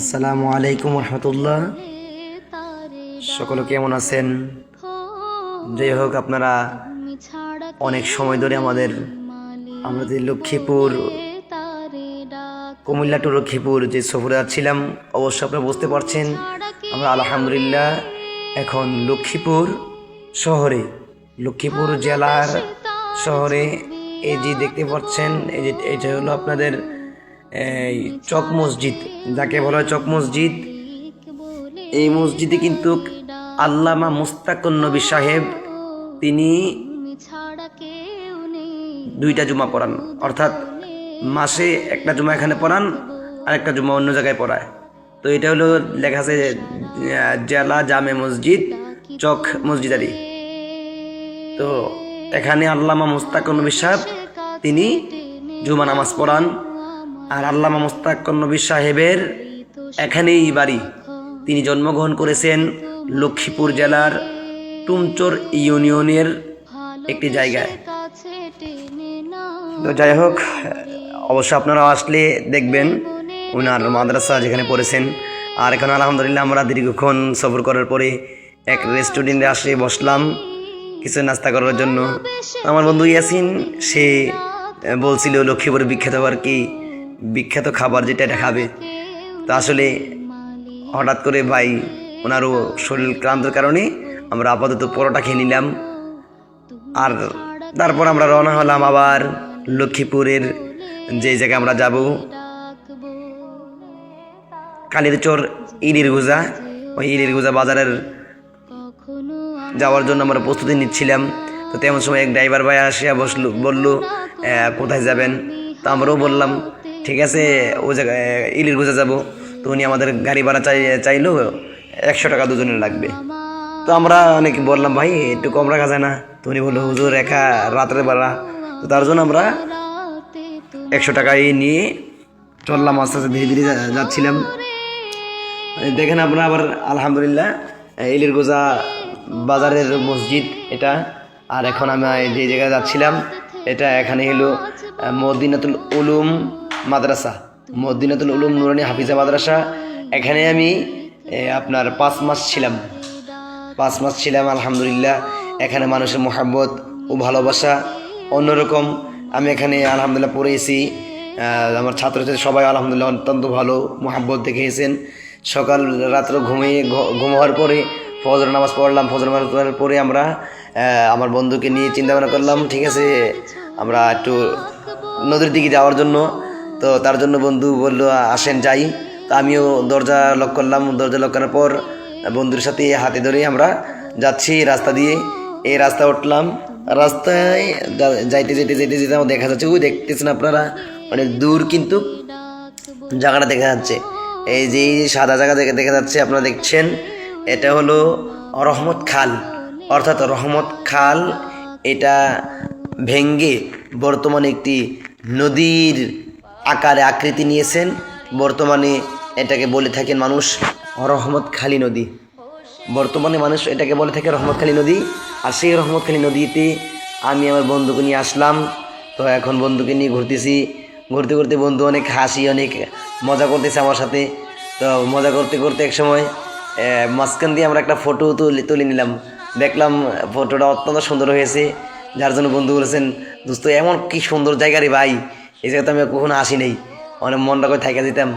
আসসালামু আলাইকুম রহমতুল্লাহ। সকলে কেমন আছেন? যাই হোক, আপনারা অনেক সময় ধরে আমাদের লক্ষ্মীপুর, কুমিল্লা টু লক্ষ্মীপুর যে সফরে যাচ্ছিলাম, অবশ্য আপনারা বুঝতে পারছেন আমরা আলহামদুলিল্লাহ এখন লক্ষ্মীপুর জেলার শহরে। এই যে দেখতে পাচ্ছেন, এটা হলো আপনাদের এই চক মসজিদ, যাকে বলা হয় চক মসজিদ। এই মসজিদে কিন্তু আল্লামা মুস্তাকুন নবী সাহেব তিনি দুইটা জুমা পড়ান, অর্থাৎ মাসে একটা জুমা এখানে পড়ান আর একটা জুমা অন্য জায়গায় পড়ায়। তো এটা হলো লেখা আছে জেলা জামে মসজিদ চক মসজিদারি। তো এখানে আল্লামা মুস্তাকুন নবী সাহেব তিনি জুমা নামাজ পড়ান। আর আল্লামা মুস্তাকুন নবী সাহেবের এখানেই বাড়ি। তিনি জন্মগ্রহণ করেছেন লক্ষ্মীপুর জেলার টুমচর ইউনিয়নের একটি জায়গায়। তো যাই হোক, অবশ্য আপনারা আসলে দেখবেন ওনার মাদ্রাসা যেখানে পড়েছেন। আর এখন আলহামদুলিল্লাহ আমরা দীর্ঘক্ষণ সফর করার পরে এক রেস্টুরেন্টে আসে বসলাম কিছু নাস্তা করার জন্য। আমার বন্ধু ইয়াসিন সে বলছিল লক্ষ্মীপুরের বিখ্যাত খাবার যেটা এটা খাবে। তো আসলে হঠাৎ করে ভাই ওনারও শরীর ক্লান্তের কারণে আমরা আপাতত পরোটা খেয়ে নিলাম। আর তারপর আমরা রওনা হলাম আবার লক্ষ্মীপুরের যে জায়গায় আমরা যাব, কালীরচর ইলিরগুজা। ওই ইলিরগুজা বাজারের যাওয়ার জন্য আমরা প্রস্তুতি নিচ্ছিলাম। তো তেমন সময় এক ড্রাইভার ভাই আসিয়া বললো কোথায় যাবেন? তো আমরাও বললাম ঠিক আছে ওই জায়গায় ইলিরগুজা যাব। তো উনি আমাদের গাড়ি ভাড়া চাইলো 100 টাকা দুজনের লাগবে। তো আমরা অনেক বললাম ভাই একটু কম রাখা যায় না? তো উনি বললো হুজুর একা রাতের বেলা। তো তার জন্য আমরা 100 টাকাই নিয়ে চললাম, আস্তে আস্তে ধীরে ধীরে যাচ্ছিলাম। দেখেন আপনারা আবার আলহামদুলিল্লাহ ইলিরগুজা বাজারের মসজিদ এটা। আর এখন আমি যে জায়গায় যাচ্ছিলাম এটা এখানে হলো মদিনাতুল উলুম মাদ্রাসা, মদিনাতুল উলুম নুরানি হাফিজা মাদ্রাসা। এখানে আমি আপনার 5 মাস ছিলাম। আলহামদুলিল্লাহ এখানে মানুষের মোহাব্বত ও ভালোবাসা অন্যরকম। আমি এখানে আলহামদুলিল্লাহ পড়েছি। আমার ছাত্রছাত্রী সবাই আলহামদুলিল্লাহ অত্যন্ত ভালো মোহাব্বত দেখিয়েছেন। সকাল রাত্র ঘুম হওয়ার পরে ফজর নামাজ পড়লাম। ফজর নামাজ পড়ার পরে আমরা আমার বন্ধুকে নিয়ে চিন্তা ভাবনা করলাম ঠিক আছে আমরা একটু নদীর দিকে যাওয়ার জন্য। তো তার জন্য বন্ধু বলল আসেন যাই। তো আমিও দরজা লক করলাম। দরজা লক করার পর বন্ধুর সাথে হাতে ধরে আমরা যাচ্ছি রাস্তা দিয়ে। এই রাস্তা উঠলাম, রাস্তায় যাইতে আমার দেখা যাচ্ছে ওই দেখতেছেন আপনারা অনেক দূর কিন্তু জায়গাটা দেখা যাচ্ছে। এই যে সাদা জায়গা দেখা যাচ্ছে আপনারা দেখছেন, এটা হলো রহমত খাল, অর্থাৎ রহমত খাল। এটা ভেঙ্গে বর্তমানে একটি নদীর আকারে আকৃতি নিয়েছেন। বর্তমানে এটাকে বলে থাকেন মানুষ রহমতখালী নদী। বর্তমানে মানুষ এটাকে বলে থাকে রহমতখালী নদী। আর সেই রহমতখালী নদীতে আমি আমার বন্ধুকে নিয়ে আসলাম। তো এখন বন্ধুকে নিয়ে ঘুরতে করতে বন্ধু অনেক হাসি অনেক মজা করতেছে আমার সাথে। তো মজা করতে এক সময় মাঝখান দিয়ে আমরা একটা ফটো তুলে নিলাম। দেখলাম ফটোটা অত্যন্ত সুন্দর হয়েছে, যার জন্য বন্ধু বলেছেন দোস্ত এমন কি সুন্দর জায়গা রে ভাই, এই জায়গাতে আমি কখনো আসি নেই, অনেক মনটা করে থাকা যেতাম।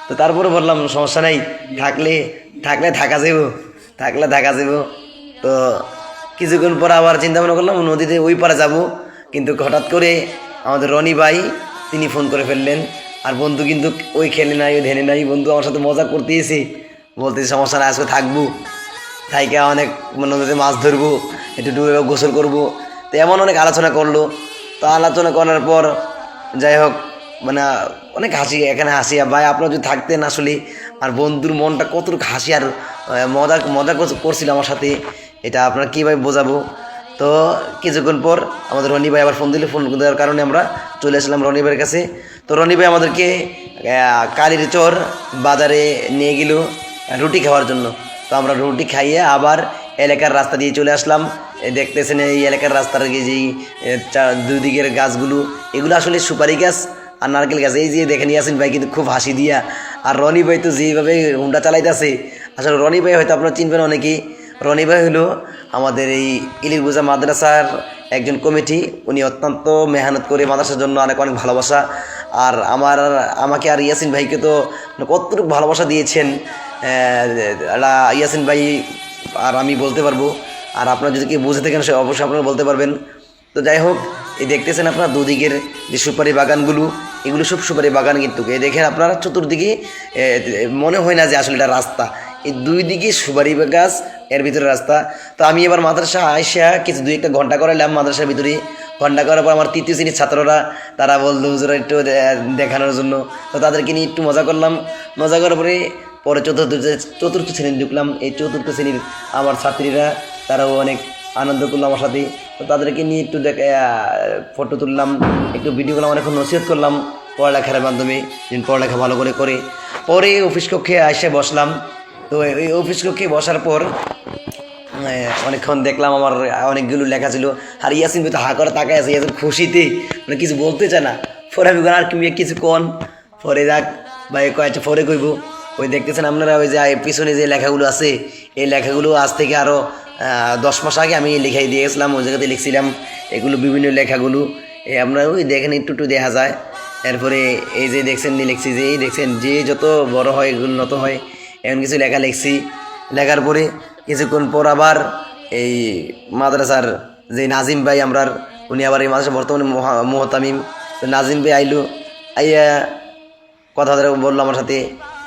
তো তারপরে বললাম সমস্যা নাই, থাকলে থাকা যাবো। তো কিছুক্ষণ পর আবার চিন্তা ভাবনা করলাম নদীতে ওই পারে যাব। কিন্তু হঠাৎ করে আমাদের রনি ভাই তিনি ফোন করে ফেললেন। আর বন্ধু কিন্তু ওই খেলে নাই ওই ধ্যানে নাই, বন্ধু আমার সাথে মজা করতেছে, বলতেছে সমস্যা নাই আজকে থাকবো, থাইকে অনেক নদীতে মাছ ধরবো, একটু ডুবে গোসল করবো। তো এমন অনেক আলোচনা করলো। তো আলোচনা করার পর যাই হোক অনেক এখানে হাসি। ভাই আপনারা যদি থাকতেন আসলে আর বন্ধুর মনটা কতটুকু হাসি আর মজা করছিল আমার সাথে, এটা আপনারা কীভাবে বোঝাবো। তো কিছুক্ষণ পর আমাদের রনি ভাই আবার ফোন দেওয়ার কারণে আমরা চলে আসলাম রনি ভাইয়ের কাছে। তো রনি ভাই আমাদেরকে কালীরচর বাজারে নিয়ে গেল রুটি খাওয়ার জন্য। তো আমরা রুটি খাইয়ে আবার এলাকার রাস্তা দিয়ে চলে আসলাম। দেখতেছেন এই এলাকার রাস্তার যেই দুই দিকের গাছগুলো, এগুলো আসলে সুপারি গাছ আর নারকেল গাছ। এই যে দেখেন ইয়াসিন ভাই কিন্তু খুব হাসি দিয়া আর রনি ভাই তো যেভাবে হুন্ডা চালাইতেছে, আসলে রনি ভাই হয়তো আপনারা চিনবেন অনেকেই। রনি ভাই হলো আমাদের এই ইলিরগুজা মাদ্রাসার একজন কমিটি। উনি অত্যন্ত মেহনত করে মাদ্রাসার জন্য অনেক অনেক ভালোবাসা। আর আমাকে আর ইয়াসিন ভাইকে তো কতটুকু ভালোবাসা দিয়েছেন ইয়াসিন ভাই আর আমি বলতে পারবো। আর আপনারা যদি কেউ বুঝে থাকেন সে অবশ্যই আপনারা বলতে পারবেন। তো যাই হোক, এই দেখতেছেন আপনারা দুদিকের যে সুপারি বাগানগুলো, এগুলো সব সুপারি বাগান। কিন্তু এই দেখেন আপনারা চতুর্দিকে মনে হয় না যে আসলে এটা রাস্তা, এই দুই দিকে সুপারি গাছ, এর ভিতরে রাস্তা। তো আমি এবার মাদ্রাসা আইসা কিছু 2-1 ঘন্টা করাইলাম মাদ্রাসার ভিতরে। ঘন্টা করার পর আমার 3য় শ্রেণীর ছাত্ররা তারা বললো হুজুর একটু দেখানোর জন্য, তো তাদেরকে নিয়ে একটু মজা করলাম। মজা করার পরে চতুর্থ শ্রেণী ঢুকলাম। এই চতুর্থ শ্রেণীর আমার ছাত্রীরা তারাও অনেক আনন্দ করলো আমার সাথে। তো তাদেরকে নিয়ে একটু ফটো তুললাম, একটু ভিডিও করলাম, অনেকক্ষণ নসিহত করলাম পড়ালেখার মাধ্যমে, যেন পড়ালেখা ভালো করে করে। পরে অফিস কক্ষে এসে বসলাম। তো এই অফিস কক্ষে বসার পর অনেকক্ষণ দেখলাম আমার অনেকগুলো লেখা ছিল। আর ইয়াসিন তো হা করে তাকায় আছে, ইয়াসিন খুশিতে মানে কিছু বলতে চায় না। পরে আমি আর কি কিছু কন, পরে যাক ভাই কয়েকটা পরে কইব। ওই দেখতেছেন আপনারা ওই যে পিছনে যে লেখাগুলো আছে, এই লেখাগুলো আজ থেকে আরও 10 মাস আগে আমি লেখাই দিয়ে গেছিলাম, ওই জায়গাতে লিখছিলাম এগুলো বিভিন্ন লেখাগুলো। আপনারা ওই দেখেন একটু দেখা যায়। এরপরে এই যে দেখছেন লিখছি, যে এই দেখছেন যে যত বড় হয় এগুলো নত হয়, এমন কিছু লেখা লিখছি। লেখার পরে কিছুক্ষণ পর আবার এই মাদ্রাসার যে নাজিম ভাই উনি আবার এই মাদ্রাসা বর্তমানে মোহতামিম। তো নাজিম ভাই আইলো, আইয়া কথা বললো আমার সাথে,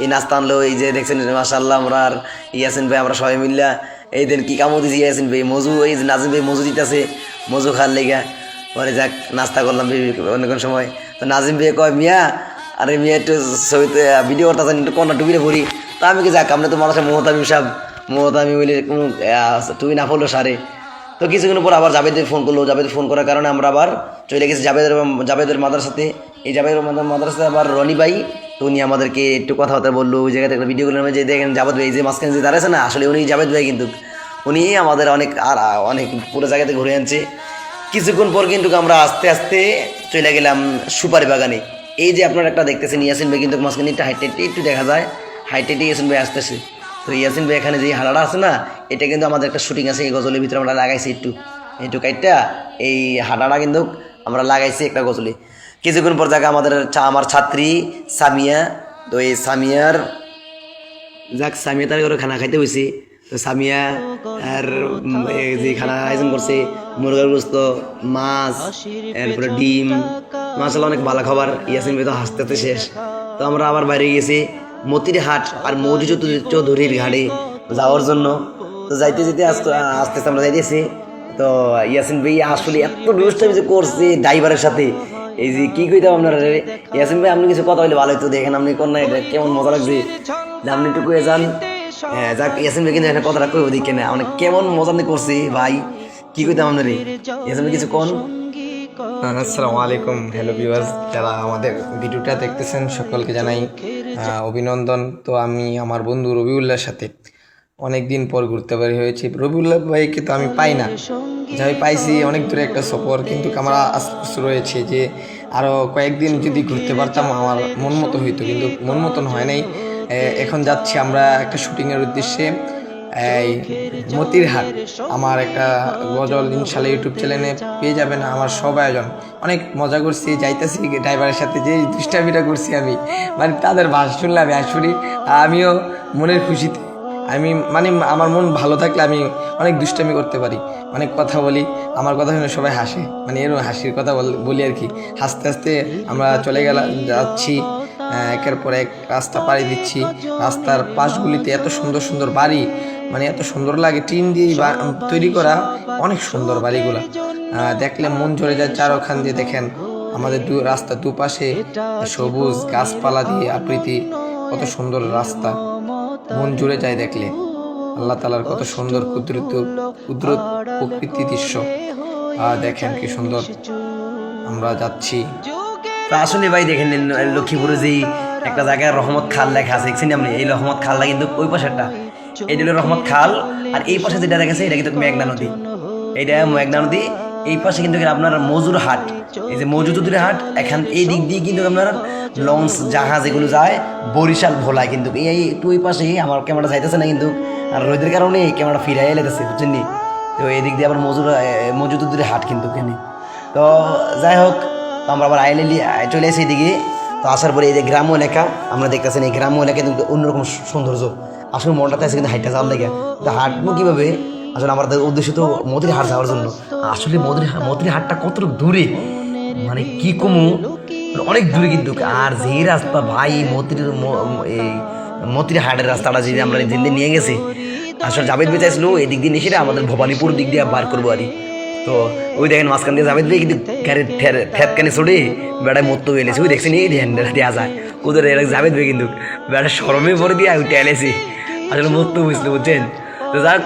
এই নাস্তা আনলো। এই যে দেখছেন মাশাআল্লাহ আমরা আর ইয়াসিন ভাই আমরা সবাই মিল্লা এই দিন কী কামো দিয়েছি। ইয়াসিন ভাই মজু, এই যে নাজিম ভাই মজু দিতেছে, মজু খাওয়ার লেগা। পরে যাক নাস্তা করলাম অনেকক্ষণ সময়। তো নাজিম ভাই কয় মিয়া, আরে মিয়া একটু ছবিতে ভিডিও করতে চান, একটু কন্যা টুপিরে ভরি। তা আমি কি যাক আপনি তো মাদ্রাসা মোহতামিম সাহেব, মোহতামিম বলে কোনো টুপি না পড়লো সারে। তো কিছুক্ষণ পর আবার জাবেদের ফোন করলো। জাবেদ ফোন করার কারণে আমরা আবার চলে গেছি জাবেদের মাদ্রাসাতে। এই জাবেদের মাদ্রাসাতে আবার রনি ভাই, তো উনি আমাদেরকে একটু কথাবার্তা বললো। ওই জায়গাতে একটা ভিডিও করলাম, যে দেখেন জাবেদ ভাই যে মাঝখানে যে দাঁড়াচ্ছে না, আসলে উনি জাবেদ ভাই, কিন্তু উনি আমাদের অনেক পুরো জায়গাতে ঘুরে আনছে। কিছুক্ষণ পর কিন্তু আমরা আস্তে আস্তে চলে গেলাম সুপারি বাগানে। এই যে আপনারা একটা দেখতেছেন ইয়াসিন ভাই কিন্তু মাঝখানে একটু হাইটে একটু দেখা যায়, হাইটে ইয়াসিন ভাই আসতেছে। তো ইয়াসিন ভাই এখানে যে হাড়াটা আছে না, এটা কিন্তু আমাদের একটা শুটিং আছে এই গজলের ভিতরে আমরা লাগাইছি একটু কাইটটা এই হাড়াটা কিন্তু আমরা লাগাইছি একটা গজলে। কিছুক্ষণ পর জায়গা আমার ছাত্রী সামিয়া, তো এই সামিয়া তার ঘরে খানা খাইতে হয়েছে। তো সামিয়া আর যে খানা আয়োজন করছে, মুরগার গোস্ত, মাছ, এরপরে ডিম, মাসাল্লাহ অনেক ভালো খাবার। ইয়াসিন ভাই তো হাসতে হাসতে শেষ। তো আমরা আবার বাইরে গেছি মতির হাট আর মৌজি চৌধুরীর ঘাটে যাওয়ার জন্য। তো যাইতে যেতে আস্তে আস্তে আমরা যাইতেছি। তো ইয়াসিন ভাই আসলে এত ব্যবস্থা যে করছে ড্রাইভারের সাথে, এই যে কী কইতাম আপনারা, ইয়াসিন ভাই আপনি কিছু কথা বলে ভালো হতো, দেখেন আপনি কোন না এটা কেমন মজা লাগছে, আপনি একটু কয়ে যান। হ্যাঁ যাক, ইয়াসিন ভাই কিন্তু এখানে কথাটা কই দেখে না, মানে কেমন মজা আপনি করছি ভাই, কী কইতাম আপনার ইয়াসিন ভাই কিছু কোন। আসসালামু আলাইকুম, হ্যালো ভিউয়ার্স, যারা আমাদের ভিডিওটা দেখতেছেন সকলকে জানাই অভিনন্দন। তো আমি আমার বন্ধু রবিউল্লাহর সাথে অনেক দিন পর ঘুরতে বের হয়েছি। রবিউল্লাহ ভাইকে তো আমি পাই না, যাই পাইছি অনেক দূরে একটা সফর, কিন্তু আমার আশ্বাস রয়েছে যে আরও কয়েকদিন যদি ঘুরতে পারতাম আমার মন মতো হইতো, কিন্তু মন মতন হয় নাই। এখন যাচ্ছি আমরা একটা শুটিংয়ের উদ্দেশ্যে এই মতির হাট। আমার একটা গজল ইনশাল্লাহ ইউটিউব চ্যানেলে পেয়ে যাবেন। আমার সব আয়োজন অনেক মজা করছি, যাইতেছি ড্রাইভারের সাথে যে দুষ্টামিটা করছি আমি, মানে তাদের ভাষা শুনলে আমি আসলে আমিও মনের খুশিতে মানে আমার মন ভালো থাকলে আমি অনেক দুষ্টামি করতে পারি, অনেক কথা বলি, আমার কথা শুনে সবাই হাসে, মানে এরকম হাসির কথা বলি আর কি। হাসতে হাসতে আমরা চলে যাচ্ছি, একের পর এক রাস্তা পাড়ি দিচ্ছি। রাস্তার পাশগুলিতে এত সুন্দর সুন্দর বাড়ি, মানে এত সুন্দর লাগে, টিন দিয়ে তৈরি করা, অনেক সুন্দর বাড়িগুলো দেখলে মন জুড়ে যায়। চারোখান দিয়ে দেখেন আমাদের রাস্তা দুপাশে সবুজ গাছপালা দিয়ে আবৃতি, কত সুন্দর রাস্তা, মন জুড়ে যায় দেখলে। আল্লাহ তাআলার কত সুন্দর কুদরত প্রকৃতি দৃশ্য, দেখেন কি সুন্দর আমরা যাচ্ছি। তো আসলে ভাই দেখেন লক্ষ্মীপুরে যেই একটা জায়গায় রহমত খাল লেখা আছে, দেখছেন আপনি, এই রহমত খালটা কিন্তু ওই পাশেরটা, এই হলো রহমত খাল। আর এই পাশে যেটা দেখাচ্ছে এটা কিন্তু মেঘনা নদী, এইটা মেঘনা নদী। এই পাশে কিন্তু আপনার মজুর হাট, এই যে মজুদুরের হাট, এখান এই দিক দিয়ে কিন্তু আপনার লঞ্চ জাহাজ এগুলো যায় বরিশাল ভোলায়। কিন্তু এই একটু ওই পাশে আমার ক্যামেরা যাইতেছে না কিন্তু, আর রোদের কারণে ক্যামেরা ফিরাই এলেতেছে বুঝছেন নি। তো এই দিক দিয়ে আবার মজুদুরের হাট কিন্তু এখানে। তো যাই হোক, তো আমরা আবার চলে এসে এদিকে। তো আসার পরে এই যে গ্রাম্য এলাকা আমরা দেখতেছেন, এই গ্রাম্য এলাকা কিন্তু অন্যরকম সৌন্দর্য। আসলে মনটাতে আছে কিন্তু হাইটটা যাওয়ার লেগে। তো হাঁটবো কীভাবে, আসলে আমাদের উদ্দেশ্য তো মতির হাট যাওয়ার জন্য। আসলে মতির হাটটা কতটুকু দূরে, মানে কি কমু, অনেক দূরে কিন্তু। আর যে রাস্তা ভাই মতির হাটের রাস্তাটা যে আমরা দিন নিয়ে গেছি, আসলে জাভেদ ভাই চাইছিল এই দিক দিয়ে নিয়ে আমাদের ভবানীপুর দিক দিয়ে বার করবো আর। তো ওই দেখেন মাঝখান দিয়ে জাভেদ ভাই কিন্তু গাড়ির ঠেতকানি ছড়ে বেড়ায় মতো এলেছে। ওই দেখছেন এই দেওয়া যায় কোথায় জাভেদ ভাই কিন্তু বেড়া সরমে পরে দিয়ে ওইটা এলেছি, আসলে মতো বুঝলো বুঝছেন। তো যাক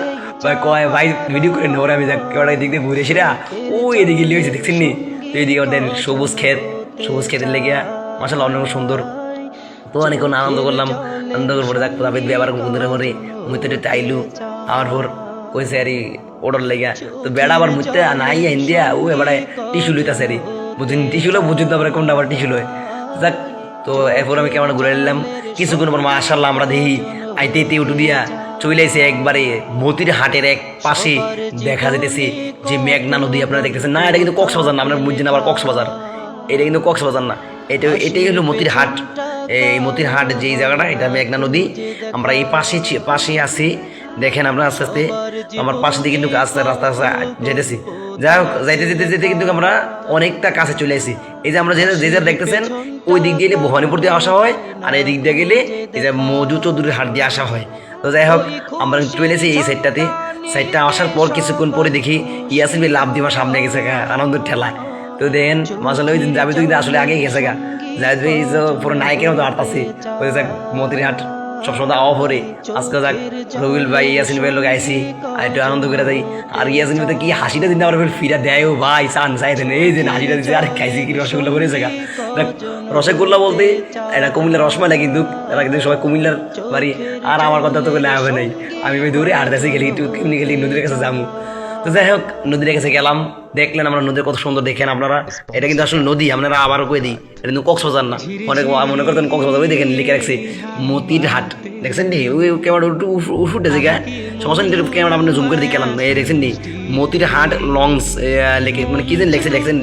কয় ভাই ভিডিও করে নেবো, আমি যাক কেউ দিক দিয়ে ঘুরে এসে ওই এদিকে লিয়েছে দেখছেন নি। তো এইদিকে ওদের সবুজ ক্ষেতের লেগে মাসাল্লাহ অনেক সুন্দর। তো অনেকক্ষণ আনন্দ করলাম, আনন্দ করে পরে যাক জাভেদ ভাই আবার বন্ধুরা মরে মুইতে আইলু আমার পর কইছে আর ওডর লেগা। তো বেড়া আবার মুইতে নাই ইন্ডিয়া ও এবার টিস্যু লইতেছে আর বুঝিনি, টিস্যুলো বুঝিনি তারপরে কোনটা আবার টিস্যু লয়। যাক তো এরপর আমি কেমন ঘুরে নিলাম কিছুক্ষণ পর মাশাল্লাহ আমরা দেখি আইতে উঠু দিয়া চলে এসে একবারে মতির হাটের এক পাশে দেখা যেতেছে যে মেঘনা নদী আপনারা দেখতেছেন। না এটা কিন্তু কক্সবাজার না, আপনারা বুঝছেন আবার কক্সবাজার, এটা কিন্তু কক্সবাজার না, এটাই হলো মতির হাট। এই মতির হাট যেই জায়গাটা, এটা মেঘনা নদী। আমরা এই পাশে আছি, দেখেন আমরা আস্তে আস্তে আমার পাশে দিয়ে কিন্তু রাস্তা যেতেছি। যাই হোক যাইতে যেতে যেতে কিন্তু আমরা অনেকটা কাছে চলে আসি। এই যে আমরা যে যার দেখতেছেন ওই দিক দিয়ে ভবানীপুর দিয়ে আসা হয়, আর এই দিক দিয়ে গেলে এই যে মজু চৌধুরীর হাট দিয়ে আসা হয়। তো যাই হোক আমরা চলে এসেছি এই সাইডটা আসার পর কিছুক্ষণ পরে দেখি ইয়াসিন ভাই লাভ দিবার সামনে গেছে গা আনন্দের ঠেলায়। তো দেখেন মাসাল্লাহ ওই দিন যাবে তো কিন্তু আসলে আগে গেছে গা, জাভেদ ভাই পুরো নায়কের মতো হাঁটতাছি। ওই যাক মতির হাট সবসময় অফ হরে আজকে যাক রবিউল ভাই ইয়াসিন ভাইয়ের লোক আইসি আর একটু আনন্দ করে যাই। আর ইয়াসিন ভাই কি হাসিটা দিন আমার ফিরা দেয় ও ভাই চান চাইতেন এই যে হাসিটা দিচ্ছে আর খাইছি কি রসগোল্লা করে জায়গা। রসগোল্লা বলতে এটা কুমিল্লার রসমালাই কিন্তু এরা কিন্তু সবাই কুমিল্লার বাড়ি। আর আমার কথা তো বলে হবে নাই, আমি ওই দূরে হাঁটতেছি গেলি একটু কেমনি গেলি নদীর কাছে যাবো। তো যাই হোক নদীর কাছে গেলাম, দেখলেন আমরা নদীর কত সুন্দর দেখেন আপনারা। এটা কিন্তু আসলে নদী, আপনারা আবারও কয়ে দিই এটা কিন্তু কক্সবাজার না, অনেক মনে করতেন কক্সবাজার। ওই দেখেন লিখে রাখছি মতির হাট, দেখছেন নি ওই ক্যামেরা উঠেছে গা সমস্যা নেই, ক্যামেরা আপনি জুম করে দিয়ে গেলাম এই দেখছেন নি মতির হাট লংস লেখে মানে কি যেন দেখছেন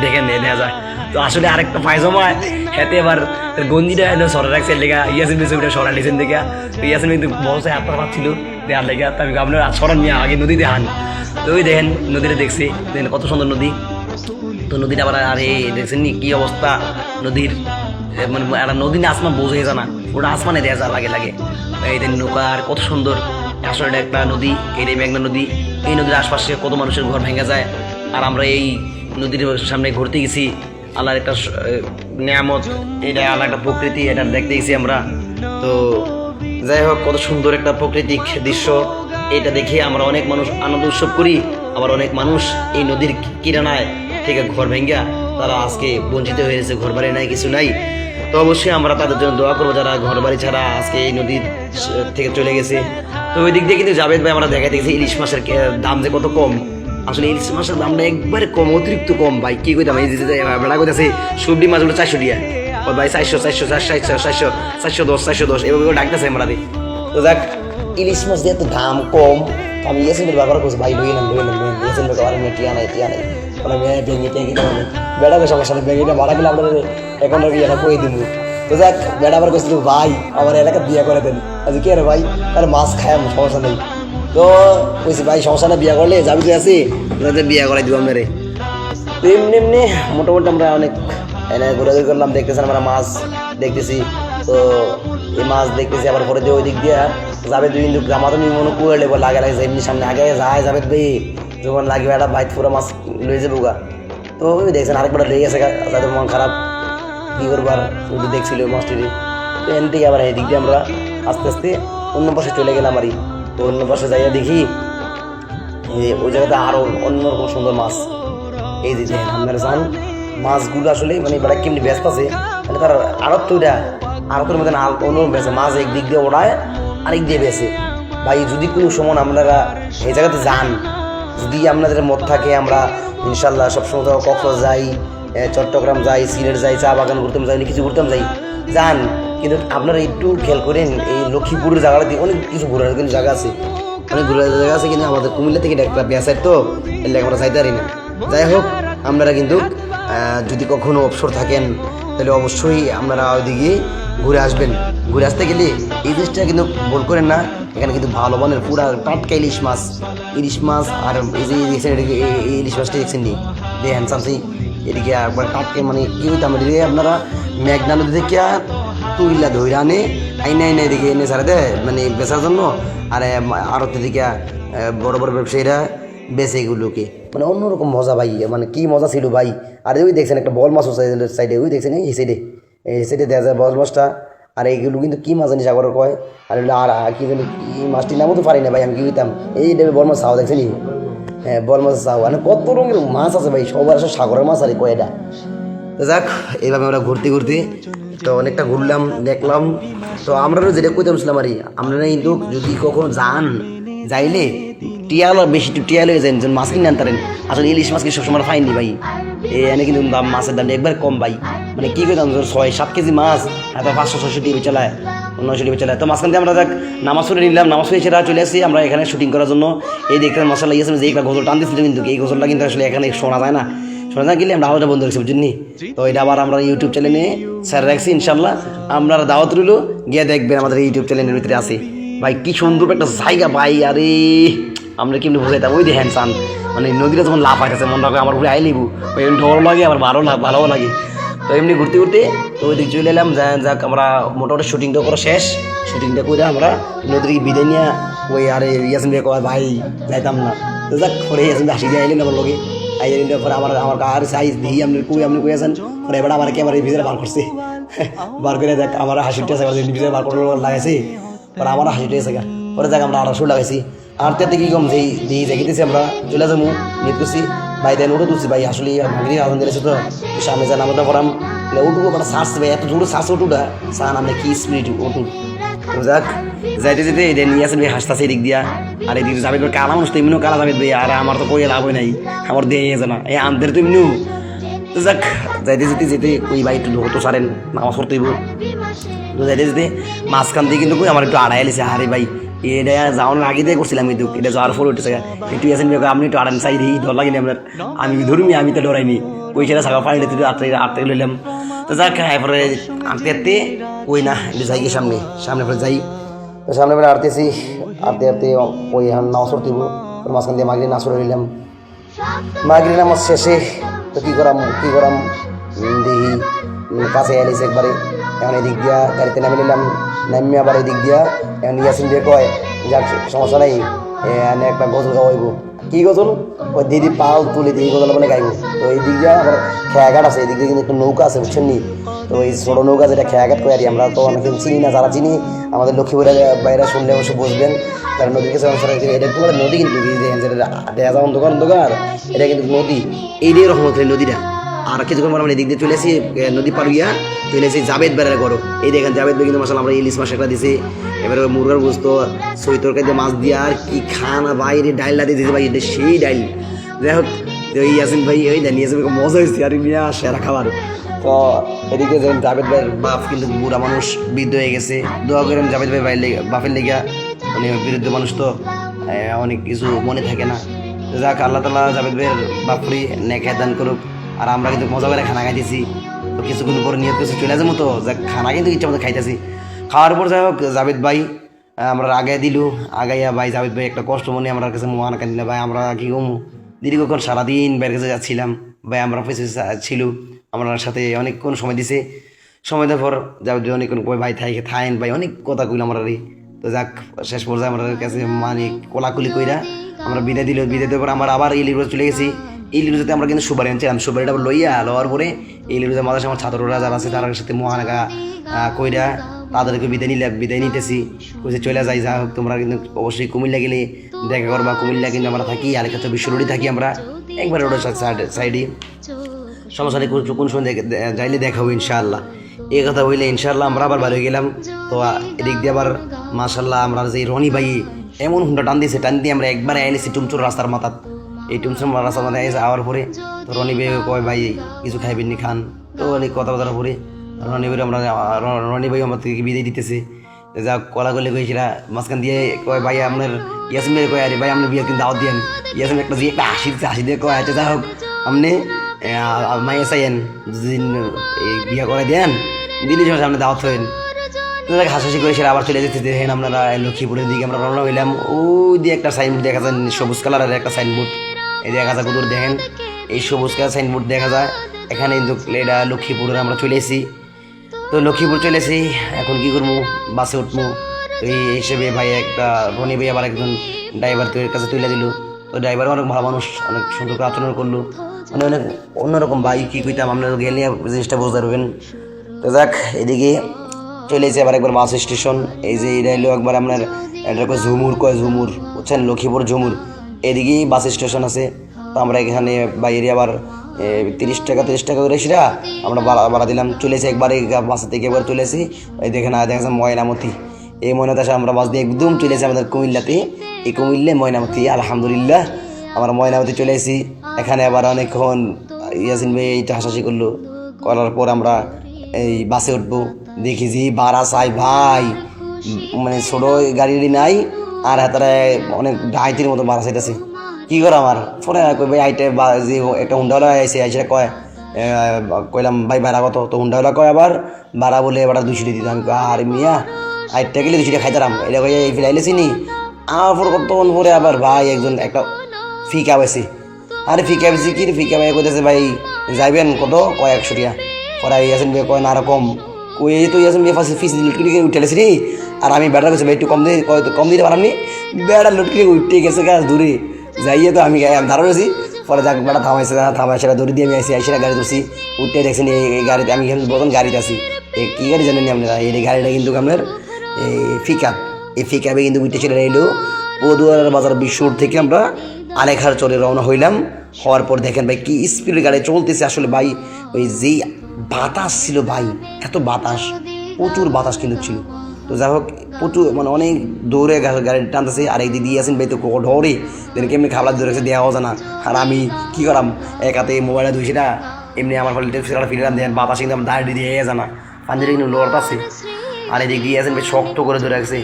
দেখেন দেখা যায়। তো আসলে আরেকটা পায়জামা হাতে এবার গঞ্জিটা সরা রাখছে লেখা ইয়াসিন ছবিটা সরা লিখছেন দেখা। তো ইয়াসিন কিন্তু বসে হাতটা পাচ্ছিল দেওয়ার লেখা, তো আমি আপনার সরান নিয়ে আগে নদীতে হান। তো ওই দেখেন নদীটা দেখছি, দেখেন কত সুন্দর নদী। তো নদীটা আবার আরে দেখছেন নি কি অবস্থা নদীর, মানে একটা নদী না আসমান বোঝা যায় না, ওটা আসমানে দেওয়া যায় লাগে লাগে। এই দেখেন নৌকা আর কত সুন্দর, আসলে এটা একটা নদী, এটাই মেঘনা নদী। এই নদীর আশপাশে কত মানুষের ঘর ভেঙে যায়। আর আমরা এই নদীর সামনে ঘুরতে গেছি, আল্লাহর একটা নিয়ামত, এটা আল্লাহ একটা প্রকৃতি, এটা দেখতে গেছি আমরা। তো যাই হোক কত সুন্দর একটা প্রাকৃতিক দৃশ্য, এটা দেখে আমরা অনেক মানুষ আনন্দ উৎসব করি। আবার অনেক মানুষ এই নদীর কিনারায় থেকে ঘর ভেঙ্গা তারা আজকে বঞ্চিত হয়েছে, ঘর বাড়ি নাই কিছু নাই। তো অবশ্যই আমরা তাদের জন্য দোয়া করবো যারা ঘর বাড়ি ছাড়া আজকে এই নদীর থেকে চলে গেছে। তো ওই দিক দিয়ে কিন্তু জাভেদ ভাই আমরা দেখা দেখছি ইলিশ মাছের দাম যে কত কম, আসলে ইলিশ মাছের দামটা একবারে কম, অতিরিক্ত কম ভাই। কি কইতাম এই যে বেড়া কইতাছে সবজি মাছগুলো 400 টাকা, ও ভাই 410 এভাবে ডাকতেছে আমরা। তো যাক ইলিশ মাছ দিয়ে এত দাম কম, আমি ইয়াসিনের ব্যবহার করছি ভাই লই নেন ইয়াসিন ভাই আর টিয়া নাই ওরা ভেঙে টেঙে বেড়াকে সমস্যা নেই, ভেঙে ভাড়া গেলে আপনাদের এখন আর বিয়েটা করে দিব। তো যাক বেড়া আবার করছিল ভাই আমার এলাকা বিয়ে করে দেন, আজ কি আরে ভাই আরে মাছ খায় সমস্যা নেই। তো কইছি ভাই সমস্যা না, বিয়ে করলে যাবি তুই আছি বিয়ে করাই দিব মেরে। তো এমনি এমনি মোটামুটি আমরা অনেক এনে ঘোরাঘুরি করলাম, দেখতেছেন আমরা মাছ দেখতেছি। তো এই মাছ দেখতেছি আবার পরে দিয়ে ওই দিক দিয়ে যাবে দুই কিন্তু গ্রামাতে মনে কুয়ে লেবো লাগে লাগে এমনি সামনে আগে যায় যাবে ভাই যখন লাগবে একটা বাইক পুরো মাছ লয়ে যাবো গা। তো ওই দেখছেন আরেকবার লেগে গেছে যাদের মন খারাপ কী করবার শুধু দেখছিল মাছটি। তো এন থেকে আবার এই দিক দিয়ে আমরা আস্তে আস্তে অন্য পাশে চলে গেলাম আরই। তো অন্য পাশে যাইয়া দেখি ওই জায়গাতে আরও অন্যরকম সুন্দর মাছ। এই যে দেখেন আপনারা জান মাছগুলো আসলে মানে বেড়া কেমনি ব্যস্ত আছে, মানে তার আড়ত তো ওইটা আড়তের মধ্যে অন্য বেছে মাছ একদিক দিয়ে ওড়ায় আরেক দিয়ে বেছে। ভাই যদি কোনো সময় আপনারা এই জায়গাতে যান, যদি আপনাদের মত থাকে আমরা ইনশাল্লাহ সবসময় তো কক্সবাজার যাই, চট্টগ্রাম যাই, সিলেট যাই, চা বাগান ঘুরতাম যাই, কিছু ঘুরতাম যাই, যান। কিন্তু আপনারা একটু খেয়াল করেন এই লক্ষ্মীপুরের জায়গাটাতে অনেক কিছু ঘোরার কিন্তু জায়গা আছে, অনেক ঘোরার জায়গা আছে, কিন্তু আমাদের কুমিল্লা থেকে এটা একটা বেসাইড তো এর আমরা যাইতে পারি না। যাই হোক, আপনারা কিন্তু যদি কখনো অবসর থাকেন তাহলে অবশ্যই আপনারা ওইদিকে ঘুরে আসবেন। ঘুরে আসতে গেলে এই জিনিসটা কিন্তু ভুল করেন না, এখানে কিন্তু ভালো মানের পুরা টাটকা ইলিশ মাছ আর এই যে দেখছেন এদিকে এই ইলিশ মাছটা দেখছেন নি দেখেন সামসি এদিকে একবার টাটকে মানে কি হইতাম এদিকে আপনারা মেঘনা নদী থেকে তুইলা ধৈরা আনে আইনা এদিকে এনে ছাড়া দেয় মানে বেচার জন্য, আর আড়তের দিকে বড় বড় ব্যবসায়ীরা বেচে এগুলোকে, মানে অন্যরকম মজা ভাই, মানে কি মজা ছিল ভাই। আর ওই দেখছেন একটা বল মাছ সাইডে, ওই দেখছেন এই সাইডে দেখা যায় বল মাছটা, আর এইগুলো কিন্তু কি মাছ জানি সাগরের কয়, আর কি জানি কি মাছটির নামও তো পারি না ভাই, আমি কি হইতাম এই বল মাছ চাও দেখছেন, হ্যাঁ বল মাছ চাও, মানে কত রঙের মাছ আছে ভাই, সবার আসলে সাগরের মাছ আর কয় এটা। তো যাক, এইভাবে আমরা ঘুরতে তো অনেকটা ঘুরলাম দেখলাম। তো আমরাও যেটা কইতামছিলাম আর আপনারা কিন্তু যদি কখনো যাইলে টিয়াল বেশি টিয়াল হয়ে যায় মাছ কিনে আনতারেন। আসলে ইলিশ মাছ কি সবসময় ফাইনি ভাই, এনে কিন্তু দাম মাছের দাম একবার কম ভাই, মানে কি করতাম 6-7 কেজি মাছ হাতে 500-600 টাকা চালায়, 900 টাকা চালায়। তো মাঝখান থেকে আমরা নামাজ পড়ে নিলাম, নামাজ পড়ে সেটা চলে আসি আমরা এখানে শুটিং করার জন্য। এই দেখতে মশলা লাগিয়েছিলাম যে একটা গজল টান দিচ্ছিল, কিন্তু এই গজলটা কিন্তু আসলে এখানে শোনা যায় না, গেলে আমরা আলোটা বন্ধ রেখেছি বুঝলি। তো এটা আবার আমরা ইউটিউব চ্যানেলে স্যার রাখছি, ইনশাল্লাহ আপনারা দাওয়াত রইল, গিয়ে দেখবেন আমাদের ইউটিউব চ্যানেলের ভিতরে আছে ভাই। কি সুন্দর একটা জায়গা ভাই, আরে আমরা কেমনি বুঝাইতাম, ওই দেখেন চান মানে নদীটা যখন লাভ পাইতেছে মনটা আমার ঘুরে আইলিব, ওই ডর লাগে আবার ভালোও লাগে। তো এমনি ঘুরতে তো ওই দিক চলে এলাম, যাক আমরা মোটামুটি শুটিংটা করা শেষ, শুটিংটা করে আমরা নদীর বিদায় নিয়ে ওই আরে ইয়াসিন ভাই কয় ভাই যাইতাম না, তো যাক পরে ইয়াসিন হাসি দিয়ে আইলেন আমার লোকে আইলেন, পরে আমার কার সাইজ দিই আপনি কই আছেন, পরে এবার আমার ক্যামেরা ভিতরে বার করছে, বার করে দেখ আমার হাসিটা ভিতরে বার করে লাগাইছি, পরে আমার হাসিটা এসে পরে যাক আমরা 800 লাগাইছি। আর তাতে কি কম যেই দিয়ে জায়গাতেছি আমরা চলে যাবো নিত করছি ভাই, দেন ওটা তুলছি ভাই, আসলে ভাগিনী আগুন দিয়েছে তো সামনে যান আমরা পড়াম ওটুকু মানে সার্চ ভাই, এত জোরে সার্চ ওটুটা সান আমরা কি স্পিড ওটু। তো যাক যাইতে দেন নিয়ে আসেন ভাই হাসতেছে এদিক দিয়া, আর এদিকে যাবে কালা মানুষ তো এমনিও কালা যাবে ভাই, আর আমার তো কই লাভ নাই, আমার দিয়ে আছে না এই আনদের তো এমনিও। তো যাক যাইতে কই ভাই একটু ধরতো সারেন নামাজ পড়তেইব। তো যাইতে মাঝখান দিয়ে কিন্তু কই আমার একটু আড়াই এলিছে, আরে ভাই এটা যাওয়ানোর আগে দিয়ে করছিলাম, কিন্তু এটা যাওয়ার ফল উঠেছে একটু আসেন আপনি একটু আড়ান চাই দিই ডর লাগেনি আপনার, আমি ধরুন আমি তো ডরাইনি, ওই সেটা সাগা পানিটা তুই আটতে লইলাম। তো যাক এরপরে আঁটতে ওই না একটু যাই সামনে পরে যাই, তো সামনে পরে আটতেছি আটতে ওই নামাজ পড়তেইব, মাঝখান দিয়ে মাগরিব নামাজ পড়ে নিলাম। মাগরিব নামাজ শেষে তো কী করাম দেখি কাছে এলিছে একবারে, এখন এদিক দিয়া গাড়িতে নামে নিলাম, নামিয়ে আবার এদিক দিয়া এখন ইয়াসিন দিয়ে কয় যাক সমস্যা নাই এনে একটা গজল গাওয়াইব, কি গজল ওই দিদি পাল তুলে দিয়ে গজল বলে গাইব। তো এই দিক দিয়ে আবার খেয়াঘাট আছে, এদিক দিয়ে কিন্তু একটা নৌকা আছে বুঝছেন নি, তো এই ছোটো নৌকা যেটা খেয়াঘাট করে আর আমরা তো অনেকে চিনি না, যারা চিনি আমাদের লক্ষ্মীপুরের বাইরে শুনলে অবশ্যই বুঝবেন, কারণ নদীর কাছে এটা কিন্তু নদী, কিন্তু যেটা দেখা যায় অন্ধকার এটা কিন্তু নদী, এইটাই রকম হতো নদীটা। আর কিছুক্ষণ পর আমরা এদিক দিয়ে চলে আসি নদী পাড়িয়া চলে আসি জাবেদ বেড়ার ঘর, এই দেখেন জাবেদ ভাই কিন্তু মাসাল আমরা ইলিশ মাছ একটা দিছি, এবারে মুরগার গোস্ত সই তরকারি দিয়ে মাছ দিয়ে আর কি খানা বাইরে ডাইলটা দিয়ে দিয়েছে ভাই, এটা সেই ডাইল। যাই হোক ওই ইয়াসিন ভাই ওই দেন ইয়াসিন ভাই মজা হয়েছে আর নিয়ে সেরা খাবার। তো এদিকে যেন জাবেদ ভাইয়ের বাপ কিন্তু বুড়া মানুষ বৃদ্ধ হয়ে গেছে, দোয়া করেন জাবেদ ভাই বাপের লেগা, উনি বিরুদ্ধ মানুষ তো অনেক কিছু মনে থাকে না। যাক আল্লাহ তাআলা জাবেদ ভাইয়ের বাপরি নেক দান করুক। আর আমরা কিন্তু মজা করে খানা খাইতেছি, তো কিছুক্ষণ পর নিয়ত করছি চলে যাবো, তো যাক খানা কিন্তু ইচ্ছা মতো খাইতেছি। খাওয়ার পর যাই হোক জাবেদ ভাই আমরা আগাই আগাইয়া ভাই জাবেদ ভাই একটা কষ্ট মনে আমার কাছে মহান কান দিলে ভাই, আমরা কি কমু দীর্ঘক্ষণ সারাদিন বাইরের কাছে যাচ্ছিলাম ভাই, আমরা পেছনে ছিল আমার সাথে অনেকক্ষণ সময় দিছে, সময় দেওয়ার পর জাবেদ ভাই অনেকক্ষণ কই ভাই থাইন ভাই অনেক কথা কইলাম আমরা। তো যাক শেষ পর্যায়ে আমার কাছে মানে কোলাকুলি কইরা আমরা বিদায় দেওয়ার পর আমরা আবার ইলিগুলো চলে গেছি। এই লিরুজাতে আমরা কিন্তু সুপারি আনছিলাম, সুপারিটা লওয়ার পরে এই লিরুজা মাদাসে আমার ছাত্ররা যারা আছে তার সাথে মহানাগা কইরা তাদেরকে বিদায় নিতেছি, কইছে চলে যাই। যা হোক তোমরা কিন্তু অবশ্যই কুমিল্লা গেলে দেখা করবা, কুমিল্লা কিন্তু আমরা থাকি আর একটা 24 রোডে থাকি আমরা, একবার রোডের সাইডে সমস্যা নেই, কোন সময় যাইলে দেখাবো ইনশাআল্লাহ। এই কথা বললে ইনশাআল্লাহ আমরা আবার বাইরে গেলাম। তো এদিক দিয়ে আবার মাশাআল্লাহ আমরা যে রনি ভাই এমন হুন্ডা টান দিয়ে আমরা একবার আইলেছি টুমচুর রাস্তার মাথা, এই টুমসুম রাস্তা মানে যাওয়ার পরে তো রনি ভাই কয় ভাই কিছু খাইবেন নি খান, তো অনেক কথা বলার পরে রনি ভাই রনি ভাই আমার থেকে বিদায় দিতেছে। যা কলাগলি কইছিলা মাঝখান দিয়ে কয় ভাই আপনার ইয়াসিন ভাই কয় আরে ভাই আপনার বিয়ে কিন্তু দাওয়াত দিয়েন। ইয়াসিন একটা যে একটা হাসি দিয়ে কয় আচ্ছা যা হোক আপনি মাইয়া চাইয়েন যেদিন এই বিয়ে করে দেন দিল্লি সময় সামনে দাওয়াত হইন। হাসাহাসি করে সেটা আবার চলে যেতে দেখেন আপনারা লক্ষ্মীপুরের দিকে আমরা রওনা হইলাম। ওই দিয়ে একটা সাইনবোর্ড দেখা যায় সবুজ কালারের একটা সাইনবোর্ড, এই দেখা যায় কুদুর দেখেন এই সবুজ কালার সাইনবোর্ড দেখা যায় এখানে কিন্তু এটা লক্ষ্মীপুরের আমরা চলে এসেছি। তো লক্ষ্মীপুর চলে এসেছি, এখন কি করবো বাসে উঠবো। তো এই হিসেবে ভাই একটা রনি ভাই আবার একজন ড্রাইভার তো এর কাছে তুলে দিল। তো ড্রাইভার অনেক ভালো মানুষ, অনেক সুন্দর করে আচরণ করলো, মানে অনেক অন্যরকম ভাই কী কইতাম আপনারা গেলে জিনিসটা বুঝতে পারবেন। তো যাক এদিকে চলে এসে আবার একবার বাস স্টেশন, এই যে এটা এলো একবার আপনার এটা কয় ঝুমুর ঝুমুর বুঝছেন লক্ষ্মীপুর ঝুমুর, এদিকেই বাস স্টেশন আছে। তো আমরা এখানে বাইরে আবার 30 টাকা করে সেটা আমরা ভাড়া দিলাম, চলে এসে একবারে বাসা থেকে একবার চলে এসেছি। এই দেখেন দেখা যাচ্ছে ময়নামতি, এই ময়নাতে আসে আমরা বাস দিয়ে একদম চলে এসেছি আমাদের কুমিল্লাতে, এই কুমিল্লা ময়নামতি আলহামদুলিল্লাহ আমরা ময়নামতি চলে এসেছি। এখানে আবার অনেকক্ষণ ইয়াসিন ভাই এইটা হাসাহাসি করলো, করার পর আমরা এই বাসে উঠবো, দেখি যে ভাড়া চাই ভাই, মানে ছোটো গাড়ি নাই আর হাতারে অনেক ডাইতির মতো ভাড়া চাইতেছে। কী করে আমার পরে ভাই আইটে যে একটা হুন্ডাওয়ালা আইসে আইসে কয় কইলাম ভাই ভাড়া কত, তো হুন্ডাওয়ালা কয় আবার ভাড়া বলে এবার 200 দিত। আমি আর মিয়া আইটটা গেলে 200 খাইতাম, এটা কই এই ফিলাইলে চিনি আমার পর কতক্ষণ পরে আবার ভাই একজন একটা ফিকা পাইছে, আরে ফিকা পাইছি কি ফিকা ভাই কইতেছে ভাই যাইবেন কত, কয় 100 টাকা। পরে ইয়াসিন ভাই কয় না রকম কই তো ইয়াসিন ভাই ফিস লুটকি উঠেছি রে, আর আমি বেটার কাছে ভাই একটু কম দিতে পারামনি, বেড়া লুটকি উঠতে গেছে গাছ দূরে যাইয়ে। তো আমি ধারণ আছি, পরে যাক বেটা থামাইছে সেটা দৌড়ি দিয়ে আমি আসি আইসিরা গাড়ি ধরছি, উঠতে দেখছেন এই গাড়িতে আমি বলুন গাড়িতে আছি। এই কী গাড়ি জানেন আপনারা, এই গাড়িটা কিন্তু আপনার এই পিকআপ, এই পিকআপে কিন্তু উঠতে চলে এলো পদুয়ার বাজার বিশ্বর থেকে আমরা আলেখার চলে রওনা হইলাম। হওয়ার পর দেখেন ভাই কি স্পিডের গাড়ি চলতেছে আসলে ভাই, ওই যেই বাতাস ছিল ভাই, এত বাতাস, প্রচুর বাতাস কিন্তু ছিল। তো যাই হোক প্রচুর মানে অনেক দৌড়ে গাড়ি টানতেছে, আর একদিক দিয়ে আসেন ভাই তো ঢরে দেন কেমনি খাবার ধরেছে দেওয়া যায় না। আর আমি কী করাম এক হাতে মোবাইলে ধুইছি না, এমনি আমার ফলে ফিরলাম দেন বাতাস কিন্তু আমার দাঁড়িয়ে দিয়ে জানা পাঞ্জারি কিন্তু লোয়ারটা আছে। আর এদিক দিয়ে আসেন ভাই শক্ত করে ধরে রাখছে,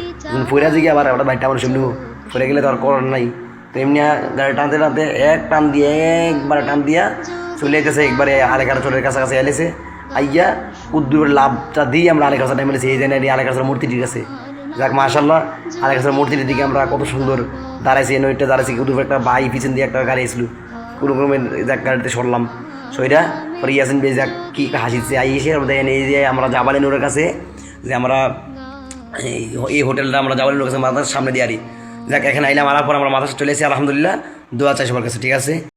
ফইরা দিকে আবার ওটা বাইকটা আমার সামনে ফিরে গেলে তো আর করার নাই। তো এমনি গাড়ি টানতে টানতে এক টান দিয়ে একবারে টান দিয়া চলে যেতেছে, একবারে আলেকার চোরের কাছাকাছি এলেছে। আইয়া উদ্দূরের লাভটা দিয়ে আমরা আলেকার টাইম এলেছি, এই জন্য আলেকার মূর্তি ঠিক আছে। যাক মাশাল্লাহ আলেকার মূর্তিটির দিকে আমরা কত সুন্দর দাঁড়াইছি, নইটা দাঁড়াইছি, উদ্দূর একটা বাই পিছন দিয়ে একটা গাড়ি এসেছিল, কোনো ক্রমে যাক গাড়িতে সরলাম সইটা। পরে ইয়াসিন ভাই যাক কী হাসিছে আইসে এই যে আমরা জাবালি নূরের কাছে, যে আমরা এই হোটেলটা আমরা জাবালি নূরের কাছে মাথার সামনে দিয়ে আরি। যাক এখানে আইলাম, আলার পর আমরা মাথা চলে এসেছি আলহামদুলিল্লাহ, দোয়া চাই সবার কাছে, ঠিক আছে।